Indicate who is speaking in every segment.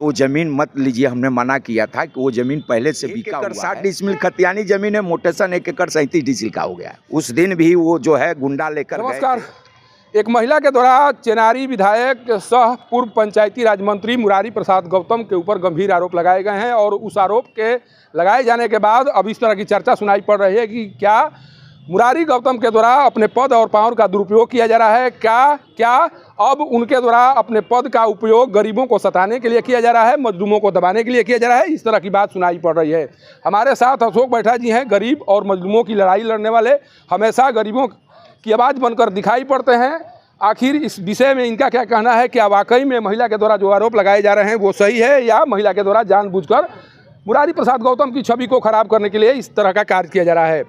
Speaker 1: वो जमीन मत लीजिए, हमने मना किया था कि वो जमीन पहले से बिका हुआ है। 60 डिसमिल खतियानी जमीन है, मोटेसन 1 एकड़ 37 डिसमिल का हो गया है। उस दिन भी वो जो है गुंडा लेकर गए
Speaker 2: नमस्कार।
Speaker 1: थे।
Speaker 2: एक महिला के द्वारा चेनारी विधायक सह पूर्व पंचायती राज मंत्री मुरारी प्रसाद गौतम के ऊपर गंभीर आरोप लगाए गए हैं और उस आरोप के लगाए जाने के बाद अब इस तरह की चर्चा सुनाई पड़ रही है कि क्या मुरारी गौतम के द्वारा अपने पद और पावर का दुरुपयोग किया जा रहा है। क्या अब उनके द्वारा अपने पद का उपयोग गरीबों को सताने के लिए किया जा रहा है, मजलूमों को दबाने के लिए किया जा रहा है। इस तरह की बात सुनाई पड़ रही है। हमारे साथ अशोक बैठा जी हैं, गरीब और मजलूमों की लड़ाई लड़ने वाले, हमेशा गरीबों की आवाज़ बनकर दिखाई पड़ते हैं। आखिर इस विषय में इनका क्या कहना है? क्या वाकई में महिला के द्वारा जो आरोप लगाए जा रहे हैं वो सही है, या महिला के द्वारा जानबूझकर मुरारी प्रसाद गौतम की छवि को खराब करने के लिए इस तरह का कार्य किया जा रहा है?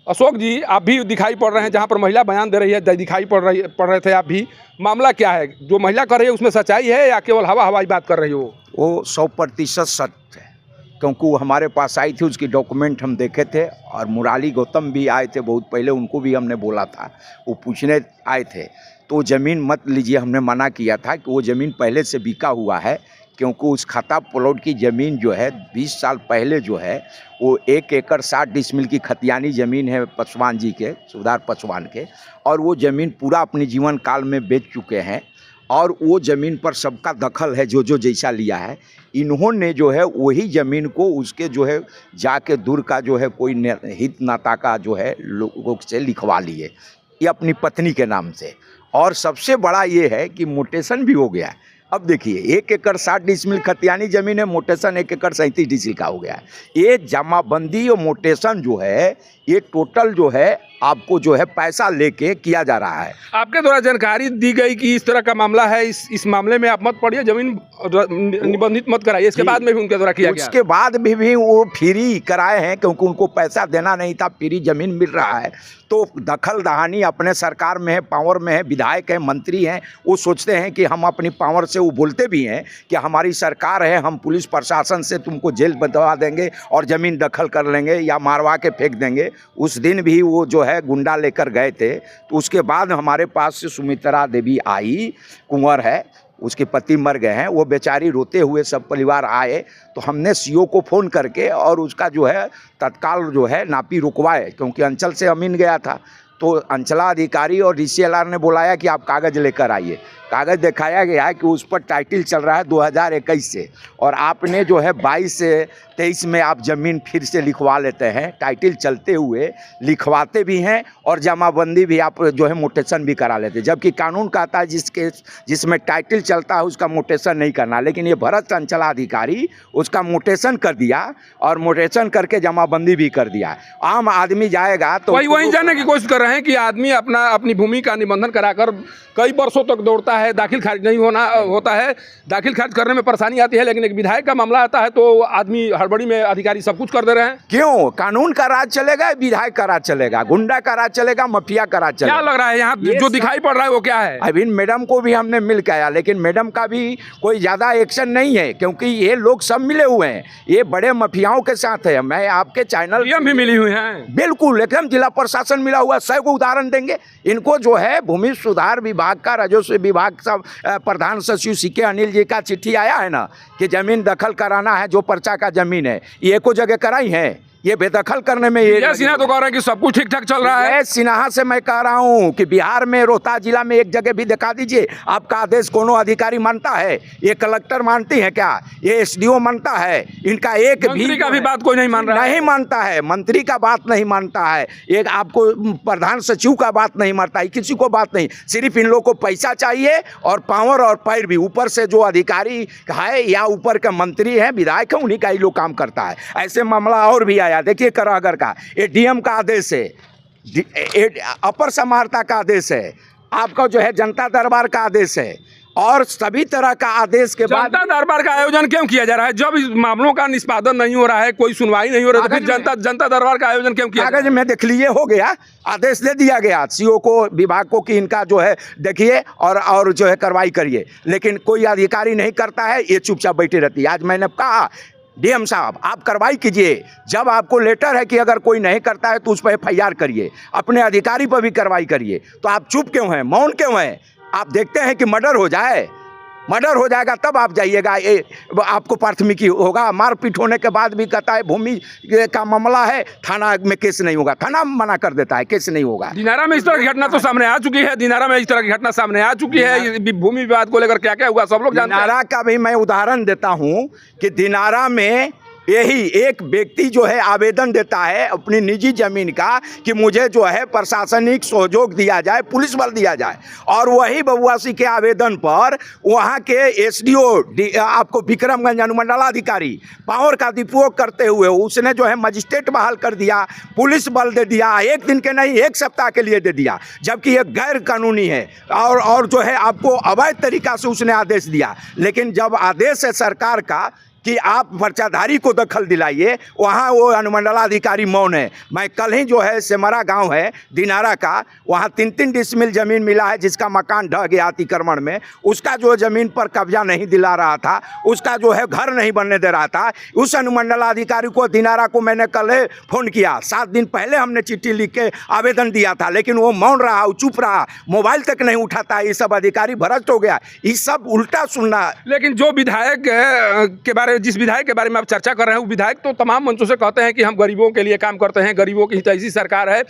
Speaker 2: अशोक जी, आप भी दिखाई पड़ रहे हैं, जहां पर महिला बयान दे रही है दिखाई पड़ रहे थे आप भी। मामला क्या है? जो महिला कर रही है उसमें सच्चाई है या केवल हवाई बात कर रही हो?
Speaker 1: वो 100% सत्य है, क्योंकि वो हमारे पास आई थी, उसकी डॉक्यूमेंट हम देखे थे। और मुरारी गौतम भी आए थे बहुत पहले, उनको भी हमने बोला था, वो पूछने आए थे। तो ज़मीन मत लीजिए, हमने मना किया था कि वो ज़मीन पहले से बिका हुआ है, क्योंकि उस खाता प्लॉट की ज़मीन जो है 20 साल पहले जो है वो 1 एकड़ 60 डिसमिल की खतियानी ज़मीन है पासवान जी के, सुधार पासवान के। और वो ज़मीन पूरा अपने जीवन काल में बेच चुके हैं और वो ज़मीन पर सबका दखल है, जो जैसा लिया है। इन्होंने जो है वही ज़मीन को उसके जो है जाके दूर का जो है कोई हित नाता का जो है लोगों से लिखवा लिए, ये अपनी पत्नी के नाम से। और सबसे बड़ा ये है कि मोटेशन भी हो गया है। अब देखिए, 1 एकड़ 60 डिसमिल खतियानी जमीन है, मोटेशन 1 एकड़ 37 डिसमिल का हो गया है। ये जमाबंदी और मोटेशन जो है ये टोटल जो है आपको जो है पैसा लेके किया जा रहा है।
Speaker 2: आपके द्वारा जानकारी दी गई कि इस तरह का मामला है, इस मामले में आप मत पढ़िए, जमीन निबंधित मत कराइए। इसके बाद में भी उनके द्वारा किया गया?
Speaker 1: उसके बाद भी वो फ्री कराए हैं, क्योंकि उनको पैसा देना नहीं था, फ्री जमीन मिल रहा है। तो दखल दहानी अपने सरकार में है, पावर में है, विधायक है, मंत्री हैं, वो सोचते हैं कि हम अपनी पावर से, वो बोलते भी हैं कि हमारी सरकार है, हम पुलिस प्रशासन से तुमको जेल बंधवा देंगे और ज़मीन दखल कर लेंगे या मारवा के फेंक देंगे। उस दिन भी वो जो है गुंडा लेकर गए थे। तो उसके बाद हमारे पास से सुमित्रा देवी आई, कुंवर है, उसके पति मर गए हैं, वो बेचारी रोते हुए सब परिवार आए। तो हमने सीओ को फ़ोन करके और उसका जो है तत्काल जो है नापी रुकवाए, क्योंकि अंचल से अमीन गया था। तो अंचलाधिकारी और DCLR ने बुलाया कि आप कागज़ लेकर आइए। कागज़ दिखाया गया है कि उस पर टाइटल चल रहा है 2021 से, और आपने जो है 22 से 23 में आप ज़मीन फिर से लिखवा लेते हैं। टाइटल चलते हुए लिखवाते भी हैं और जमाबंदी भी आप जो है मोटेशन भी करा लेते हैं, जबकि कानून कहता है जिसमें टाइटल चलता है उसका मोटेशन नहीं करना। लेकिन ये भरत अंचलाधिकारी उसका मोटेशन कर दिया और मोटेशन करके जमाबंदी भी कर दिया। आम आदमी जाएगा तो
Speaker 2: वही जानने की कोशिश कर रहे हैं कि आदमी अपनी भूमि का निबंधन कराकर कई वर्षों तक दौड़ता है, दाखिल खारिज नहीं होता है, दाखिल खारिज करने में परेशानी आती है। लेकिन एक विधायक का मामला आता है तो आदमी हड़बड़ी में अधिकारी सब कुछ कर दे रहे हैं।
Speaker 1: क्यों? कानून का राज चलेगा, विधायक का राज चलेगा, गुंडा का राज चलेगा, माफिया का राज चलेगा।
Speaker 2: क्या लग रहा है यहाँ जो दिखाई पड़ रहा है वो क्या है?
Speaker 1: अभी मैडम को भी हमने मिल के आया, लेकिन मैडम का भी कोई ज़्यादा एक्शन नहीं है, क्योंकि ये लोग सब मिले हुए हैं, ये बड़े माफियाओं के साथ है। मैं आपके चैनल
Speaker 2: भी मिली हुई हैं,
Speaker 1: बिल्कुल, एकदम जिला प्रशासन मिला हुआ। 100 को उदाहरण देंगे। इनको जो है भूमि सुधार विभाग का, राजस्व विभाग का प्रधान सचिव CK अनिल जी का चिट्ठी आया है ना कि ज़मीन दखल कराना है, जो पर्चा का ज़मीन है, ये को जगह कराई है। ये बेदखल करने में ये
Speaker 2: सिन्हा तो कह रहे हैं कि सब कुछ ठीक ठाक चल रहा है।
Speaker 1: सिन्हा से मैं कह रहा हूँ कि बिहार में रोहतास जिला में एक जगह भी दिखा दीजिए। आपका आदेश कोनो अधिकारी मानता है? ये कलेक्टर मानती है क्या? ये SDO मानता है? इनका एक
Speaker 2: मंत्री का भी बात कोई नहीं मान रहा है।
Speaker 1: नहीं मानता है, मंत्री का बात नहीं मानता है, एक आपको प्रधान सचिव का बात नहीं मानता है, किसी को बात नहीं। सिर्फ इन लोगों को पैसा चाहिए और पावर और पैर भी। ऊपर से जो अधिकारी है या ऊपर के मंत्री हैं, विधायक हैं, उन्हीं का ही लोग काम करता है। ऐसे मामला और भी आया, देखिए करागर का, ये DM का आदेश है, अपर समाहर्ता का आदेश है, आपका जो है जनता दरबार का आदेश है, और सभी तरह का आदेश के बाद
Speaker 2: जनता दरबार का आयोजन क्यों किया जा रहा है? जब इस मामलों का निष्पादन नहीं हो रहा है, कोई सुनवाई नहीं हो रही, तो फिर जनता दरबार का आयोजन क्यों किया?
Speaker 1: कागज में देख लिए, हो गया, आदेश दे दिया गया CO को, विभाग को, कि इनका जो है देखिए और जो है कार्रवाई करिए। लेकिन कोई अधिकारी नहीं करता है, ये चुपचाप बैठी रहती है। आज मैंने कहा DM साहब आप कार्रवाई कीजिए। जब आपको लेटर है कि अगर कोई नहीं करता है तो उस पर FIR करिए, अपने अधिकारी पर भी कार्रवाई करिए। तो आप चुप क्यों हैं, मौन क्यों हैं? आप देखते हैं कि मर्डर हो जाए, मर्डर हो जाएगा तब आप जाइएगा, ये आपको प्राथमिकी होगा। मारपीट होने के बाद भी कहता है भूमि का मामला है, थाना में केस नहीं होगा, थाना मना कर देता है, केस नहीं होगा।
Speaker 2: दिनारा में इस तरह की घटना तो सामने आ चुकी है, दिनारा में इस तरह की घटना सामने आ चुकी है। भूमि विवाद को लेकर क्या क्या हुआ सब लोग जानते हैं।
Speaker 1: दिनारा का भी मैं उदाहरण देता हूँ कि दिनारा में यही एक व्यक्ति जो है आवेदन देता है अपनी निजी जमीन का कि मुझे जो है प्रशासनिक सहयोग दिया जाए, पुलिस बल दिया जाए, और वही बबुआसी के आवेदन पर वहाँ के एसडीओ आपको विक्रमगंज अनुमंडलाधिकारी पावर का दुरुपयोग करते हुए उसने जो है मजिस्ट्रेट बहाल कर दिया, पुलिस बल दे दिया, एक दिन के नहीं 1 सप्ताह के लिए दे दिया, जबकि ये गैर कानूनी है और जो है आपको अवैध तरीका से उसने आदेश दिया। लेकिन जब आदेश है सरकार का कि आप पर्चाधारी को दखल दिलाइए, वहाँ वो अनुमंडलाधिकारी मौन है। मैं कल ही जो है सेमरा गांव है दिनारा का, वहाँ 3-3 डिसमिल ज़मीन मिला है जिसका मकान ढह गया अतिक्रमण में, उसका जो ज़मीन पर कब्जा नहीं दिला रहा था, उसका जो है घर नहीं बनने दे रहा था। उस अनुमंडलाधिकारी को दिनारा को मैंने कल फ़ोन किया, 7 दिन पहले हमने चिट्ठी लिख के आवेदन दिया था, लेकिन वो मौन रहा, वो चुप रहा, मोबाइल तक नहीं उठाता। ये सब अधिकारी भ्रष्ट हो गया, ये सब उल्टा सुनना।
Speaker 2: लेकिन जो विधायक के बारे जिस विधायक के बारे में आप चर्चा कर रहे हैं, वो विधायक तो तमाम मंचों से कहते हैं कि हम गरीबों के लिए काम करते हैं, गरीबों की हितैषी सरकार है।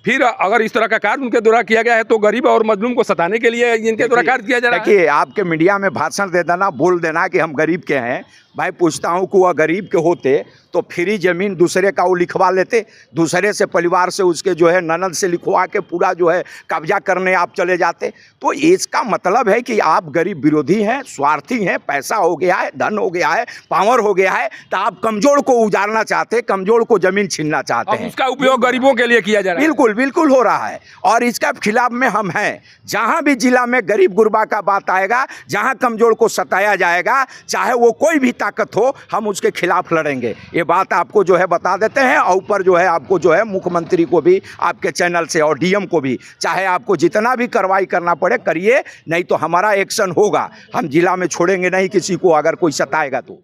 Speaker 2: फिर अगर इस तरह का कार्य उनके द्वारा किया गया है तो गरीब और मजलूम को सताने के लिए इनके द्वारा कार्य किया जा रहा है।
Speaker 1: देखिए, आपके मीडिया में भाषण दे देना, बोल देना कि हम गरीब के हैं। भाई पूछता हूँ कि वह गरीब के होते तो फ्री ज़मीन दूसरे का वो लिखवा लेते, दूसरे से परिवार से उसके जो है ननद से लिखवा के पूरा जो है कब्जा करने आप चले जाते। तो इसका मतलब है कि आप गरीब विरोधी हैं, स्वार्थी हैं, पैसा हो गया है, धन हो गया है, पावर हो गया है, तो आप कमजोर को उजाड़ना चाहते, कमजोर को जमीन छीनना चाहते हैं।
Speaker 2: उसका उपयोग गरीबों के लिए किया जा रहा है।
Speaker 1: बिल्कुल बिल्कुल हो रहा है, और इसका खिलाफ में हम हैं। जहाँ भी जिला में गरीब गुरबा का बात आएगा, जहाँ कमजोर को सताया जाएगा, चाहे वो कोई भी ताकत हो, हम उसके खिलाफ लड़ेंगे। ये बात आपको जो है बता देते हैं। और ऊपर जो है आपको जो है मुख्यमंत्री को भी आपके चैनल से और डीएम को भी, चाहे आपको जितना भी कार्रवाई करना पड़े करिए, नहीं तो हमारा एक्शन होगा। हम जिला में छोड़ेंगे नहीं किसी को, अगर कोई सताएगा तो।